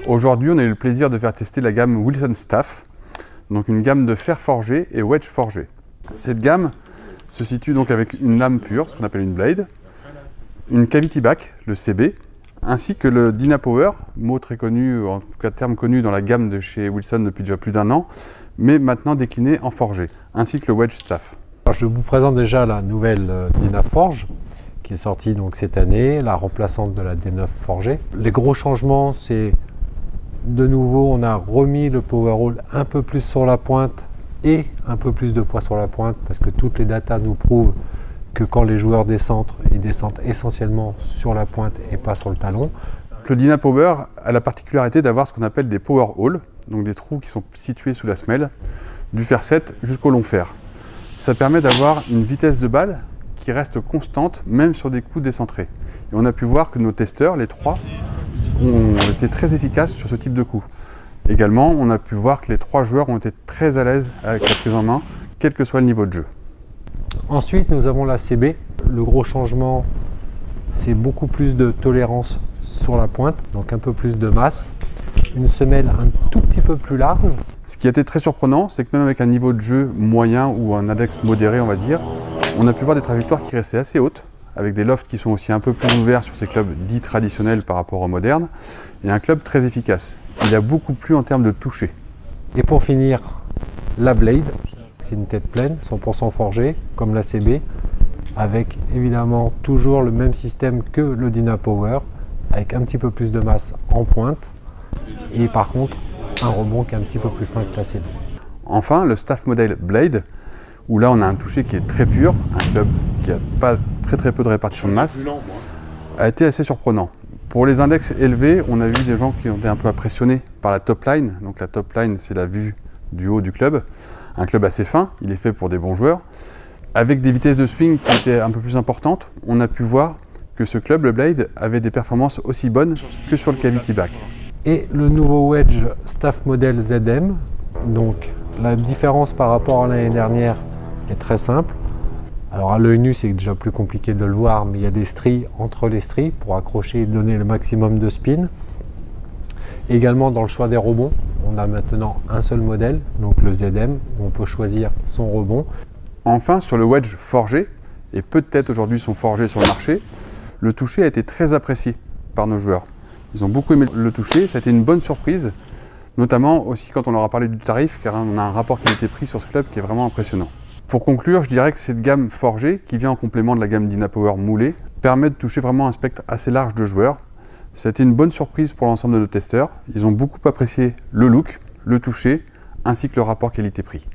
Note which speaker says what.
Speaker 1: Aujourd'hui, on a eu le plaisir de faire tester la gamme Wilson Staff, donc une gamme de fer forgé et wedge forgé. Cette gamme se situe donc avec une lame pure, ce qu'on appelle une blade, une cavity back, le CB, ainsi que le Dynapower, mot très connu, en tout cas terme connu dans la gamme de chez Wilson depuis déjà plus d'1 an, mais maintenant décliné en forgé, ainsi que le wedge Staff.
Speaker 2: Alors, je vous présente déjà la nouvelle Dynaforge qui est sortie donc cette année, la remplaçante de la D9 forgée. Les gros changements, c'est de nouveau, on a remis le power roll un peu plus sur la pointe et un peu plus de poids sur la pointe parce que toutes les datas nous prouvent que quand les joueurs descendent, ils descendent essentiellement sur la pointe et pas sur le talon.
Speaker 1: Le Dynapower a la particularité d'avoir ce qu'on appelle des power holes, donc des trous qui sont situés sous la semelle, du fer 7 jusqu'au long fer. Ça permet d'avoir une vitesse de balle qui reste constante même sur des coups décentrés. Et on a pu voir que nos testeurs, les trois, ont été très efficaces sur ce type de coup. Également, on a pu voir que les 3 joueurs ont été très à l'aise avec la prise en main, quel que soit le niveau de jeu.
Speaker 2: Ensuite, nous avons la CB. Le gros changement, c'est beaucoup plus de tolérance sur la pointe, donc un peu plus de masse. Une semelle un tout petit peu plus large.
Speaker 1: Ce qui a été très surprenant, c'est que même avec un niveau de jeu moyen ou un index modéré, on va dire, on a pu voir des trajectoires qui restaient assez hautes, avec des lofts qui sont aussi un peu plus ouverts sur ces clubs dits traditionnels par rapport aux modernes, et un club très efficace. Il a beaucoup plu en termes de toucher.
Speaker 2: Et pour finir, la Blade, c'est une tête pleine, 100% forgée, comme la CB, avec évidemment toujours le même système que le Dynapower, avec un petit peu plus de masse en pointe, et par contre, un rebond qui est un petit peu plus fin que la CB.
Speaker 1: Enfin, le Staff Model Blade, où là on a un toucher qui est très pur, un club qui n'a pas très peu de répartition de masse, a été assez surprenant. Pour les index élevés, on a vu des gens qui ont été un peu impressionnés par la top line. Donc la top line, c'est la vue du haut du club. Un club assez fin, il est fait pour des bons joueurs. Avec des vitesses de swing qui étaient un peu plus importantes, on a pu voir que ce club, le Blade, avait des performances aussi bonnes que sur le cavity back.
Speaker 2: Et le nouveau wedge Staff Model ZM, donc la différence par rapport à l'année dernière est très simple. Alors à l'œil nu, c'est déjà plus compliqué de le voir, mais il y a des stries entre les stries pour accrocher et donner le maximum de spin. Également dans le choix des rebonds, on a maintenant un seul modèle, donc le ZM, où on peut choisir son rebond.
Speaker 1: Enfin, sur le wedge forgé, et peu de têtes aujourd'hui sont forgées sur le marché, le toucher a été très apprécié par nos joueurs. Ils ont beaucoup aimé le toucher, ça a été une bonne surprise, notamment aussi quand on leur a parlé du tarif, car on a un rapport qualité-prix sur ce club qui est vraiment impressionnant. Pour conclure, je dirais que cette gamme forgée, qui vient en complément de la gamme Dynapower moulée, permet de toucher vraiment un spectre assez large de joueurs. Ça a été une bonne surprise pour l'ensemble de nos testeurs. Ils ont beaucoup apprécié le look, le toucher, ainsi que le rapport qualité-prix.